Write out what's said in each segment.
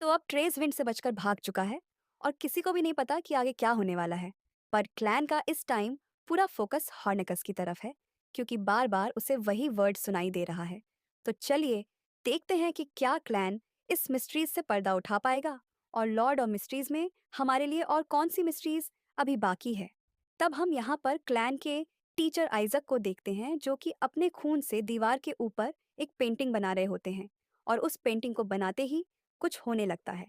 तो अब trace wind से बचकर भाग चुका है और किसी को भी नहीं पता कि आगे क्या होने वाला है। पर क्लैन का इस टाइम पूरा फोकस हॉर्नेकस की तरफ है, क्योंकि बार बार उसे वही वर्ड सुनाई दे रहा है। तो चलिए देखते हैं कि क्या क्लैन इस मिस्ट्रीज से पर्दा उठा पाएगा, और लॉर्ड ऑफ मिस्ट्रीज में हमारे लिए और कौन सी मिस्ट्रीज अभी बाकी है। तब हम यहाँ पर क्लैन के टीचर आइजक को देखते हैं, जो कि अपने खून से दीवार के ऊपर एक पेंटिंग बना रहे होते हैं, और उस पेंटिंग को बनाते ही कुछ होने लगता है।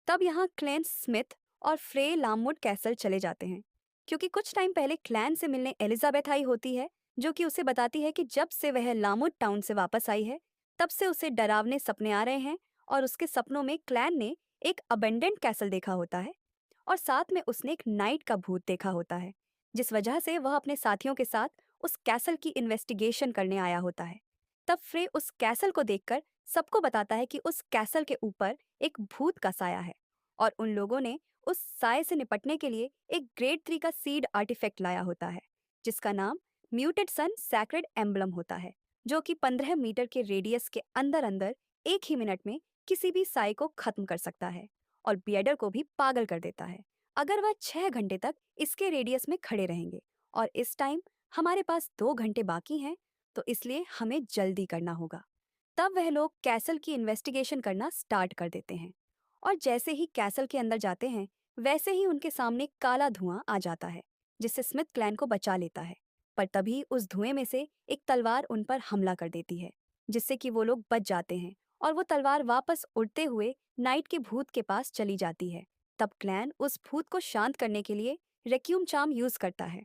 तब यहाँ क्लैन स्मिथ और फ्रे लामवुड कैसल चले जाते हैं, क्योंकि कुछ टाइम पहले क्लैन से मिलने एलिजाबेथ आई होती है, जो कि उसे बताती है कि जब से वह लामवुड टाउन से वापस आई है, तब से उसे डरावने सपने आ रहे हैं, और उसके सपनों में क्लैन ने एक अबेंडेंट कैसल देखा होता है, और साथ में उसने एक नाइट का भूत देखा होता है, जिस वजह से वह अपने साथियों के साथ उस कैसल की इन्वेस्टिगेशन करने आया होता है। तब फ्रे उस कैसल को देखकर सबको बताता है कि उस कैसल के ऊपर एक भूत का साया है, और उन लोगों ने उस साये से निपटने के लिए एक ग्रेड 3 का सीड आर्टिफैक्ट लाया होता है, जिसका नाम म्यूटेड सन सैक्रेड एम्बलम होता है, जो कि 15 मीटर के रेडियस के अंदर अंदर एक ही मिनट में किसी भी साये को खत्म कर सकता है, और बियडर को भी पागल कर देता है अगर वह 6 घंटे तक इसके रेडियस में खड़े रहेंगे। और इस टाइम हमारे पास 2 घंटे बाकी हैं, तो इसलिए हमें जल्दी करना होगा। तब वह लोग कैसल की इन्वेस्टिगेशन करना स्टार्ट कर देते हैं, और जैसे ही कैसल के अंदर जाते हैं, वैसे ही उनके सामने काला धुआं आ जाता है, जिससे स्मिथ क्लैन को बचा लेता है। पर तभी उस धुएं में से एक तलवार उन पर हमला कर देती है, जिससे कि वो लोग बच जाते हैं, और वो तलवार वापस उड़ते हुए नाइट के भूत के पास चली जाती है। तब क्लैन उस भूत को शांत करने के लिए रेक्यूम चार्म यूज करता है,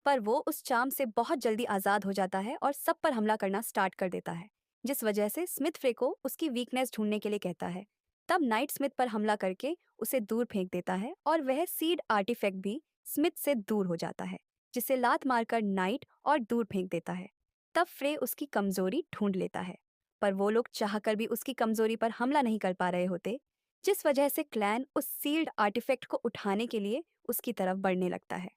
पर वो उस चार्म से बहुत जल्दी आजाद हो जाता है और सब पर हमला करना स्टार्ट कर देता है, जिस वजह से स्मिथ फ्रे को उसकी वीकनेस ढूंढने के लिए कहता है। तब नाइट स्मिथ पर हमला करके उसे दूर फेंक देता है, और वह सीड आर्टिफैक्ट भी स्मिथ से दूर हो जाता है, जिसे लात मारकर नाइट और दूर फेंक देता है। तब फ्रे उसकी कमजोरी ढूंढ लेता है, पर वो लोग चाहकर भी उसकी कमजोरी पर हमला नहीं कर पा रहे होते, जिस वजह से क्लैन उस सील्ड आर्टिफैक्ट को उठाने के लिए उसकी तरफ बढ़ने लगता है।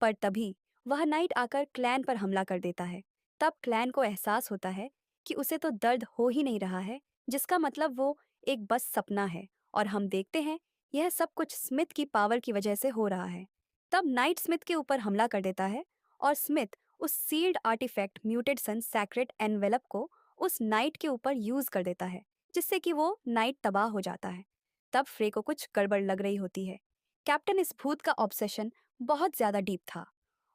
पर तभी वह नाइट आकर क्लैन पर हमला कर देता है। तब क्लैन को एहसास होता है कि उसे तो दर्द हो ही नहीं रहा है, जिसका मतलब वो एक बस सपना है, और हम देखते हैं यह सब कुछ स्मिथ की पावर की वजह से हो रहा है। तब नाइट स्मिथ के ऊपर हमला कर देता है, और स्मिथ उस सील्ड आर्टिफैक्ट म्यूटेड सन सैक्रेड एनवेलप को उस नाइट के ऊपर यूज कर देता है, जिससे कि वो नाइट तबाह हो जाता है। तब फ्रे को कुछ गड़बड़ लग रही होती है। कैप्टन इस भूत का ऑब्सेशन बहुत ज्यादा डीप था,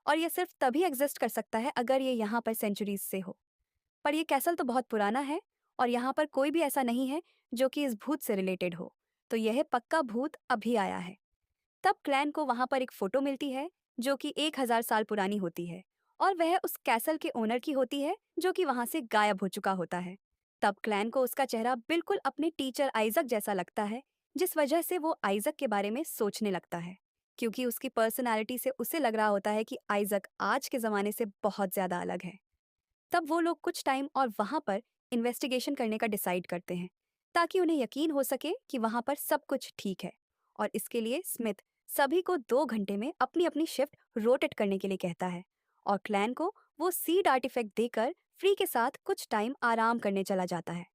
और ये सिर्फ तभी एग्जिस्ट कर सकता है अगर ये यहाँ पर सेंचुरीज से हो। पर ये कैसल तो बहुत पुराना है, और यहाँ पर कोई भी ऐसा नहीं है जो कि इस भूत से रिलेटेड हो, तो यह पक्का भूत अभी आया है। तब क्लैन को वहां पर एक फोटो मिलती है, जो कि 1000 साल पुरानी होती है, और वह उस कैसल के ओनर की होती है, जो कि वहां से गायब हो चुका होता है। तब क्लैन को उसका चेहरा बिल्कुल अपने टीचर आइजक जैसा लगता है, जिस वजह से वो आइजक के बारे में सोचने लगता है, क्योंकि उसकी पर्सनालिटी से उसे लग रहा होता है कि आइजक आज के ज़माने से बहुत ज़्यादा अलग है। तब वो लोग कुछ टाइम और वहां पर इन्वेस्टिगेशन करने का डिसाइड करते हैं, ताकि उन्हें यकीन हो सके कि वहां पर सब कुछ ठीक है। और इसके लिए स्मिथ सभी को 2 घंटे में अपनी अपनी शिफ्ट रोटेट करने के लिए कहता है, और क्लैन को वो सीड आर्टिफैक्ट देकर फ्री के साथ कुछ टाइम आराम करने चला जाता है।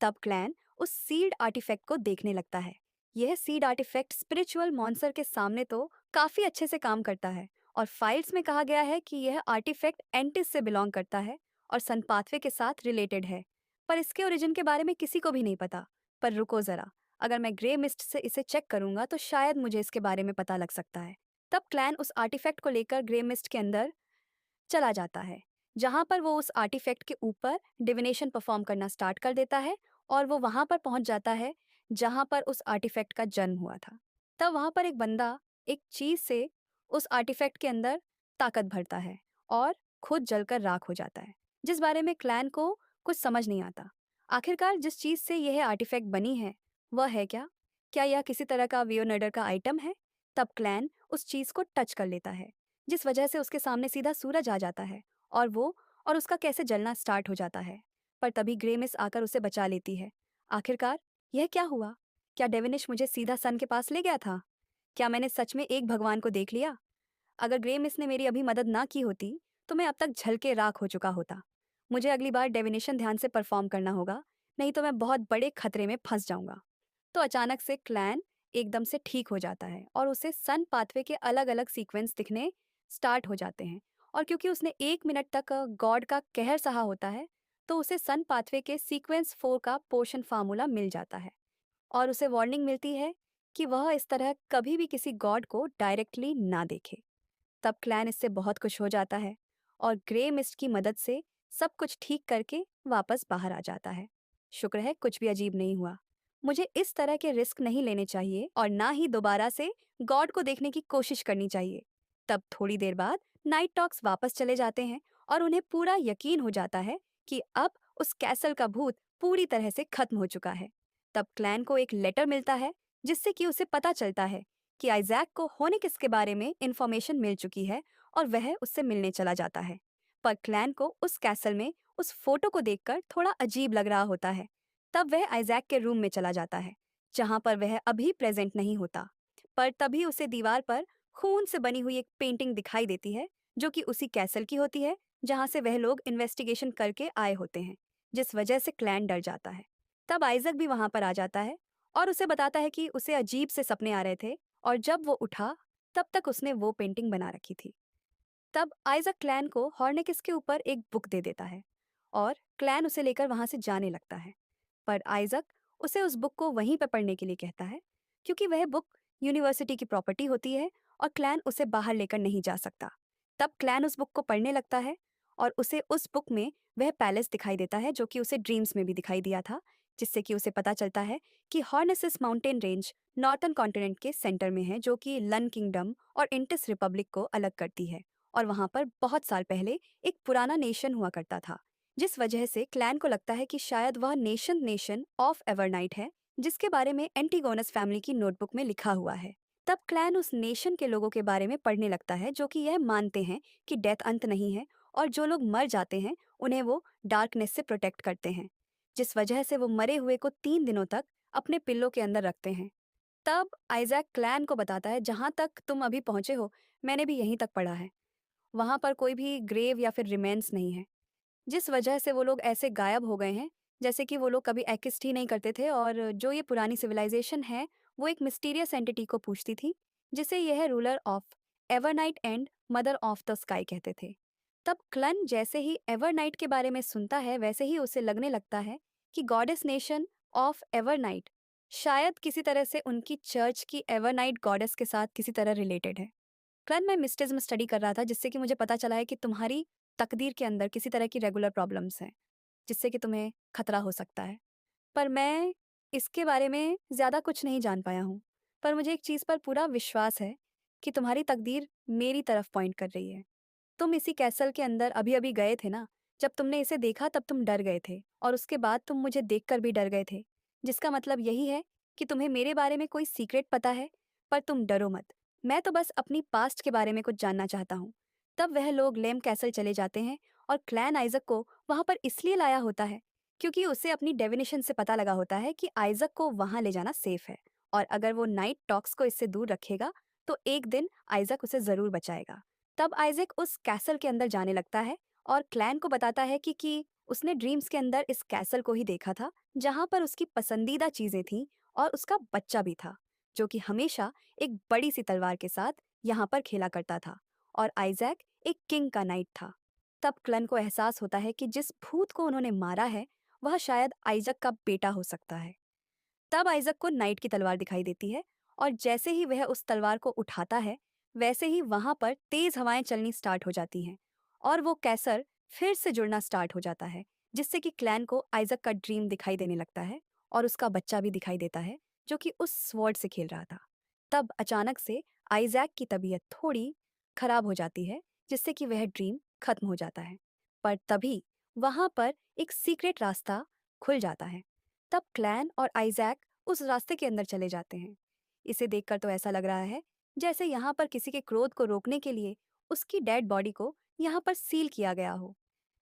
तब क्लैन उस सीड आर्टिफैक्ट को देखने लगता है। यह सीड आर्टिफैक्ट स्पिरिचुअल मॉन्स्टर के सामने तो काफी अच्छे से काम करता है, और फाइल्स में कहा गया है कि यह आर्टिफैक्ट एंटिस से बिलोंग करता है और सन पाथवे के साथ रिलेटेड है। पर इसके ओरिजिन के बारे में किसी को भी नहीं पता। पर रुको जरा, अगर मैं ग्रे मिस्ट से इसे चेक करूंगा तो शायद मुझे इसके बारे में पता लग सकता है। तब क्लैन उस आर्टिफैक्ट को लेकर ग्रे मिस्ट के अंदर चला जाता है, जहां पर वो उस आर्टिफैक्ट के ऊपर डिविनेशन परफॉर्म करना स्टार्ट कर देता है, और वो वहां पर पहुंच जाता है जहां पर उस आर्टिफैक्ट का जन्म हुआ था। तब वहां पर एक बंदा एक चीज से उस आर्टिफैक्ट के अंदर ताकत भरता है, और खुद जलकर राख हो जाता है, जिस बारे में क्लैन को कुछ समझ नहीं आता। आखिरकार जिस चीज से यह आर्टिफैक्ट बनी है, वह है क्या? क्या यह किसी तरह का वियोनेडर का आइटम है? तब क्लैन उस चीज को टच कर लेता है, जिस वजह से उसके सामने सीधा सूरज आ जाता है, और वो और उसका कैसे जलना स्टार्ट हो जाता है। पर तभी ग्रे मिस आकर उसे बचा लेती है। आखिरकार यह क्या हुआ? क्या डेविनिश मुझे सीधा सन के पास ले गया था? क्या मैंने सच में एक भगवान को देख लिया? अगर ग्रे मिस ने मेरी अभी मदद ना की होती, तो मैं अब तक झल के राख हो चुका होता। मुझे अगली बार डेविनेशन ध्यान से परफॉर्म करना होगा, नहीं तो मैं बहुत बड़े खतरे में फंस जाऊंगा। तो अचानक से क्लैन एकदम से ठीक हो जाता है और उसे सन पाथवे के अलग अलग सीक्वेंस दिखने स्टार्ट हो जाते हैं। और क्योंकि उसने 1 मिनट तक गॉड का कहर सहा होता है, तो उसे सन पाथवे के सीक्वेंस 4 का पोर्शन फार्मूला मिल जाता है और उसे वार्निंग मिलती है कि वह इस तरह कभी भी किसी गॉड को डायरेक्टली ना देखे। तब क्लैन इससे बहुत खुश हो जाता है और ग्रे मिस्ट की मदद से सब कुछ ठीक करके वापस बाहर आ जाता है। शुक्र है कुछ भी अजीब नहीं हुआ। मुझे इस तरह के रिस्क नहीं लेने चाहिए और ना ही दोबारा से गॉड को देखने की कोशिश करनी चाहिए। तब थोड़ी देर बाद नाइट टॉक्स वापस चले जाते हैं और उन्हें पूरा यकीन हो जाता है कि अब उस कैसल का भूत पूरी तरह से खत्म हो चुका है। तब क्लैन को एक लेटर मिलता है जिससे कि उसे पता चलता है कि आइजैक को होने किसके बारे में इंफॉर्मेशन मिल चुकी है और वह उससे मिलने चला जाता है। पर क्लैन को उस कैसल में उस फोटो को देखकर थोड़ा अजीब लग रहा होता है। तब वह आइजैक के रूम में चला जाता है जहां पर वह अभी प्रेजेंट नहीं होता। पर तभी उसे दीवार पर खून से बनी हुई एक पेंटिंग दिखाई देती है जो कि उसी कैसल की होती है जहां से वह लोग इन्वेस्टिगेशन करके आए होते हैं, जिस वजह से क्लैन डर जाता है। तब आइजक भी वहां पर आ जाता है और उसे बताता है कि उसे अजीब से सपने आ रहे थे और जब वो उठा तब तक उसने वो पेंटिंग बना रखी थी। तब आइजक क्लैन को हॉर्नेकिस के ऊपर एक बुक दे देता है और क्लैन उसे लेकर वहां से जाने लगता है। पर आइजक उसे उस बुक को वहीं पर पढ़ने के लिए कहता है क्योंकि वह बुक यूनिवर्सिटी की प्रॉपर्टी होती है और क्लैन उसे बाहर लेकर नहीं जा सकता। तब क्लैन उस बुक को पढ़ने लगता है और उसे उस बुक में वह पैलेस दिखाई देता है जो कि उसे ड्रीम्स में भी दिखाई दिया था, जिससे कि उसे पता चलता है कि हॉर्नेसिस माउंटेन रेंज नॉर्थन कॉन्टिनेंट के सेंटर में है जो कि लन किंगडम और इंटिस रिपब्लिक को अलग करती है। और वहां पर बहुत साल पहले एक पुराना नेशन हुआ करता था, जिस वजह से क्लैन को लगता है कि शायद वह नेशन ऑफ एवरनाइट है जिसके बारे में एंटीगोनस फैमिली की नोटबुक में लिखा हुआ है। तब क्लैन उस नेशन के लोगों के बारे में पढ़ने लगता है जो कि यह मानते हैं कि डेथ अंत नहीं है और जो लोग मर जाते हैं उन्हें वो डार्कनेस से प्रोटेक्ट करते हैं, जिस वजह से वो मरे हुए को 3 दिनों तक अपने पिल्लों के अंदर रखते हैं। तब आइजैक क्लैन को बताता है जहां तक तुम अभी पहुंचे हो मैंने भी यहीं तक पढ़ा है, वहां पर कोई भी ग्रेव या फिर रिमेन्स नहीं है, जिस वजह से वो लोग ऐसे गायब हो गए हैं जैसे कि वो लोग कभी एक्सिस्ट ही नहीं करते थे। और जो ये पुरानी सिविलाइजेशन है वो एक मिस्टीरियस एंटिटी को पूछती थी जिसे यह ruler of Evernight and mother of the sky कहते थे। तब क्लन जैसे ही एवरनाइट के बारे में सुनता है वैसे ही उसे लगने लगता है कि गॉडेस नेशन ऑफ एवरनाइट शायद किसी तरह से उनकी चर्च की एवरनाइट गॉडेस के साथ किसी तरह रिलेटेड है। क्लन मैं मिस्टिज्म स्टडी कर रहा था जिससे कि मुझे पता चला है कि तुम्हारी तकदीर के अंदर किसी तरह की रेगुलर प्रॉब्लम्स हैं जिससे कि तुम्हें खतरा हो सकता है। पर मैं इसके बारे में ज़्यादा कुछ नहीं जान पाया हूँ। पर मुझे एक चीज़ पर पूरा विश्वास है कि तुम्हारी तकदीर मेरी तरफ पॉइंट कर रही है। तुम इसी कैसल के अंदर अभी-अभी गए थे ना? जब तुमने इसे देखा तब तुम डर गए थे और उसके बाद तुम मुझे देखकर भी डर गए थे। जिसका मतलब यही है कि तुम्हें मेरे बारे में कोई सीक्रेट पता है, पर तुम डरो मत। मैं तो बस अपनी पास्ट के बारे में कुछ जानना चाहता हूँ। तब वह लोग लेम कैसल चले जाते हैं और क्लैन आइजक को वहाँ पर इसलिए लाया होता है क्योंकि उसे अपनी डेफिनेशन से पता लगा होता है कि आइजक को वहाँ ले जाना सेफ है और अगर वो नाइट टॉक्स को इससे दूर रखेगा तो एक दिन आइजक उसे ज़रूर बचाएगा। तब आइजैक उस कैसल के अंदर जाने लगता है और क्लैन को बताता है कि उसने ड्रीम्स के अंदर इस कैसल को ही देखा था जहां पर उसकी पसंदीदा चीजें थीं और उसका बच्चा भी था जो कि हमेशा एक बड़ी सी तलवार के साथ यहाँ पर खेला करता था और आइजैक एक किंग का नाइट था। तब क्लन को एहसास होता है कि जिस भूत को उन्होंने मारा है वह शायद आइजक का बेटा हो सकता है। तब आइजक को नाइट की तलवार दिखाई देती है और जैसे ही वह उस तलवार को उठाता है वैसे ही वहां पर तेज हवाएं चलनी स्टार्ट हो जाती हैं और वो कैसर फिर से जुड़ना स्टार्ट हो जाता है, जिससे कि क्लैन को आइजक का ड्रीम दिखाई देने लगता है और उसका बच्चा भी दिखाई देता है जो कि उस स्वॉर्ड से खेल रहा था। तब अचानक से आइजैक की तबीयत थोड़ी खराब हो जाती है जिससे कि वह ड्रीम खत्म हो जाता है। पर तभी वहां पर एक सीक्रेट रास्ता खुल जाता है। तब क्लैन और आइजैक उस रास्ते के अंदर चले जाते हैं। इसे देखकर तो ऐसा लग रहा है जैसे यहाँ पर किसी के क्रोध को रोकने के लिए उसकी डेड बॉडी को यहाँ पर सील किया गया हो।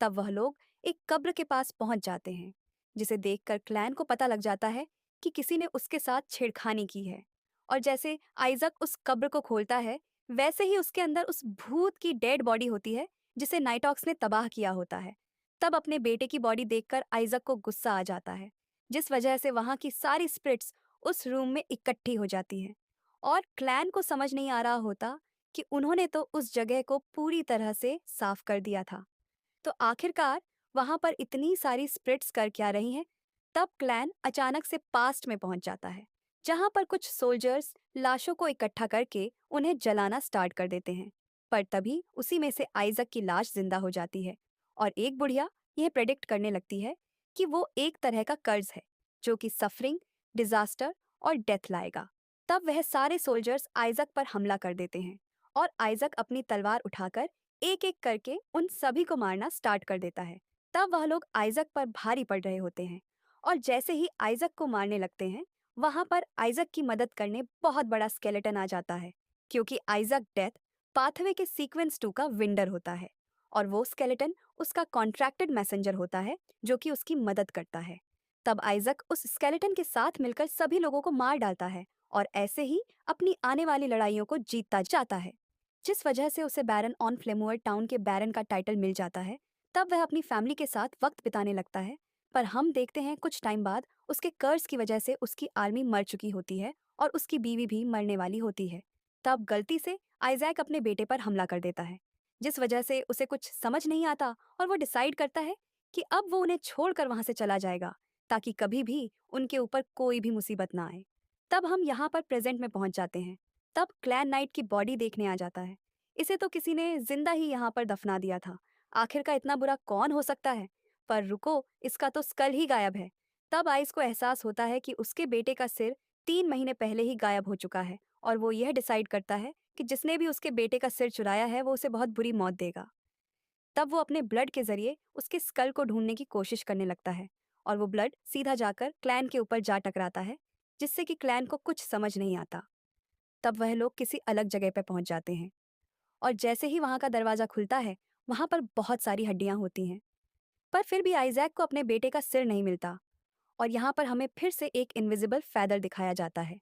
तब वह लोग एक कब्र के पास पहुंच जाते हैं, जिसे देखकर क्लैन को पता लग जाता है कि किसी ने उसके साथ छेड़खानी की है। और जैसे आइजक उस कब्र को खोलता है वैसे ही उसके अंदर उस भूत की डेड बॉडी होती है जिसे नाइटॉक्स ने तबाह किया होता है। तब अपने बेटे की बॉडी देखकर आइजक को गुस्सा आ जाता है, जिस वजह से वहां की सारी स्पिरिट्स उस रूम में इकट्ठी हो जाती हैं और क्लैन को समझ नहीं आ रहा होता कि उन्होंने तो उस जगह को पूरी तरह से साफ कर दिया था। तो आखिरकार वहां पर इतनी सारी स्प्रिट्स कर क्या रही हैं? तब क्लैन अचानक से पास्ट में पहुंच जाता है, जहां पर कुछ सोल्जर्स लाशों को इकट्ठा करके उन्हें जलाना स्टार्ट कर देते हैं। पर तभी उसी में से आइजक की लाश जिंदा हो जाती है और एक बुढ़िया यह प्रेडिक्ट करने लगती है कि वो एक तरह का कर्ज है जो कि सफरिंग, डिजास्टर और डेथ लाएगा। तब वह सारे सोल्जर्स आइजक पर हमला कर देते हैं और आइजक अपनी तलवार उठाकर एक एक करके उन सभी को मारना स्टार्ट कर देता है। तब वह लोग आइजक पर भारी पड़ रहे होते हैं और जैसे ही आइजक को मारने लगते हैं, वहां पर आइजक की मदद करने बहुत बड़ा स्केलेटन आ जाता है, क्योंकि आइजक डेथ पाथवे के सीक्वेंस 2 का विंडर होता है और वो स्केलेटन उसका कॉन्ट्रैक्टेड मैसेंजर होता है जो कि उसकी मदद करता है। तब आइजक उस स्केलेटन के साथ मिलकर सभी लोगों को मार डालता है और ऐसे ही अपनी आने वाली लड़ाइयों को जीतता जाता है, जिस वजह से उसे बैरन ऑन फ्लेमोअर टाउन के बैरन का टाइटल मिल जाता है। तब वह अपनी फैमिली के साथ वक्त बिताने लगता है। पर हम देखते हैं कुछ टाइम बाद उसके कर्ज की वजह से उसकी आर्मी मर चुकी होती है और उसकी बीवी भी मरने वाली होती है। तब गलती से आइजैक अपने बेटे पर हमला कर देता है, जिस वजह से उसे कुछ समझ नहीं आता और वो डिसाइड करता है कि अब वो उन्हें छोड़कर वहां से चला जाएगा, ताकि कभी भी उनके ऊपर कोई भी मुसीबत ना आए। तब हम यहाँ पर प्रेजेंट में पहुंच जाते हैं। तब क्लैन नाइट की बॉडी देखने आ जाता है। इसे तो किसी ने जिंदा ही यहाँ पर दफना दिया था। आखिर का इतना बुरा कौन हो सकता है? पर रुको, इसका तो स्कल ही गायब है। तब आइस को एहसास होता है कि उसके बेटे का सिर 3 महीने पहले ही गायब हो चुका है और वो यह डिसाइड करता है कि जिसने भी उसके बेटे का सिर चुराया है वो उसे बहुत बुरी मौत देगा। तब वो अपने ब्लड के जरिए उसके स्कल को ढूंढने की कोशिश करने लगता है और वो ब्लड सीधा जाकर क्लैन के ऊपर जा टकराता है, जिससे कि क्लैन को कुछ समझ नहीं आता। तब वह लोग किसी अलग जगह पर पहुंच जाते हैं और जैसे ही वहां का दरवाजा खुलता है, वहां पर बहुत सारी हड्डियां होती हैं। पर फिर भी आइजैक को अपने बेटे का सिर नहीं मिलता और यहाँ पर हमें फिर से एक इनविजिबल फैदर दिखाया जाता है।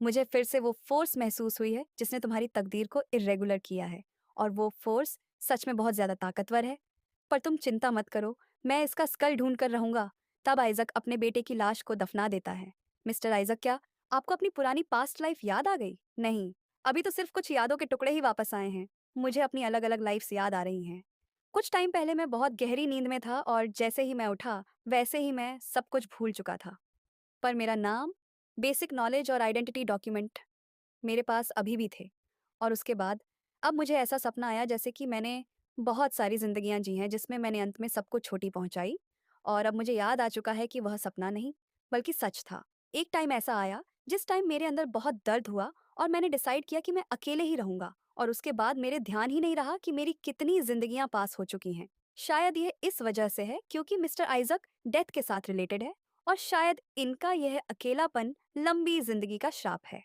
मुझे फिर से वो फोर्स महसूस हुई है जिसने तुम्हारी तकदीर को इरेगुलर किया है, और वो फोर्स सच में बहुत ज्यादा ताकतवर है। पर तुम चिंता मत करो, मैं इसका स्कल ढूंढ कर रहूंगा। तब आइजक अपने बेटे की लाश को दफना देता है। मिस्टर आइजक, क्या आपको अपनी पुरानी पास्ट लाइफ याद आ गई? नहीं, अभी तो सिर्फ कुछ यादों के टुकड़े ही वापस आए हैं। मुझे अपनी अलग अलग लाइफ्स याद आ रही हैं। कुछ टाइम पहले मैं बहुत गहरी नींद में था और जैसे ही मैं उठा, वैसे ही मैं सब कुछ भूल चुका था। पर मेरा नाम, बेसिक नॉलेज और आइडेंटिटी डॉक्यूमेंट मेरे पास अभी भी थे। और उसके बाद अब मुझे ऐसा सपना आया जैसे कि मैंने बहुत सारी ज़िंदगियाँ जी हैं जिसमें मैंने अंत में सबको छोटी पहुँचाई, और अब मुझे याद आ चुका है कि वह सपना नहीं बल्कि सच था। एक टाइम ऐसा आया जिस टाइम मेरे अंदर बहुत दर्द हुआ और मैंने डिसाइड किया कि मैं अकेले ही रहूँगा, और उसके बाद मेरे ध्यान ही नहीं रहा कि मेरी कितनी ज़िंदगियाँ पास हो चुकी हैं। शायद यह इस वजह से है क्योंकि मिस्टर आइजक डेथ के साथ रिलेटेड है, और शायद इनका यह अकेलापन लंबी जिंदगी का श्राप है।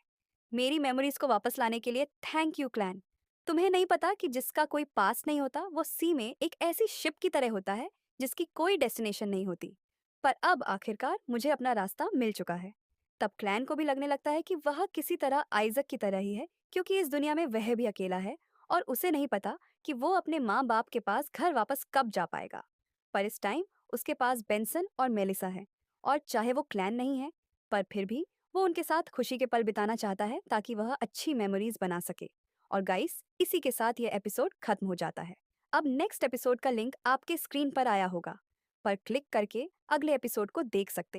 मेरी मेमोरीज को वापस लाने के लिए थैंक यू क्लैन। तुम्हें नहीं पता कि जिसका कोई पास नहीं होता वो सी में एक ऐसी शिप की तरह होता है जिसकी कोई डेस्टिनेशन नहीं होती। पर अब आखिरकार मुझे अपना रास्ता मिल चुका है। तब क्लैन को भी लगने लगता है कि वह किसी तरह आइजक की तरह ही है, क्योंकि इस दुनिया में वह भी अकेला है और उसे नहीं पता कि वो अपने माँ बाप के पास घर वापस कब जा पाएगा। पर इस टाइम उसके पास बेंसन और मेलिसा है, और चाहे वो क्लैन नहीं है, पर फिर भी वो उनके साथ खुशी के पल बिताना चाहता है ताकि वह अच्छी मेमोरीज बना सके। और गाइस, इसी के साथ ये एपिसोड खत्म हो जाता है। अब नेक्स्ट एपिसोड का लिंक आपके स्क्रीन पर आया होगा, पर क्लिक करके अगले एपिसोड को देख सकते हैं।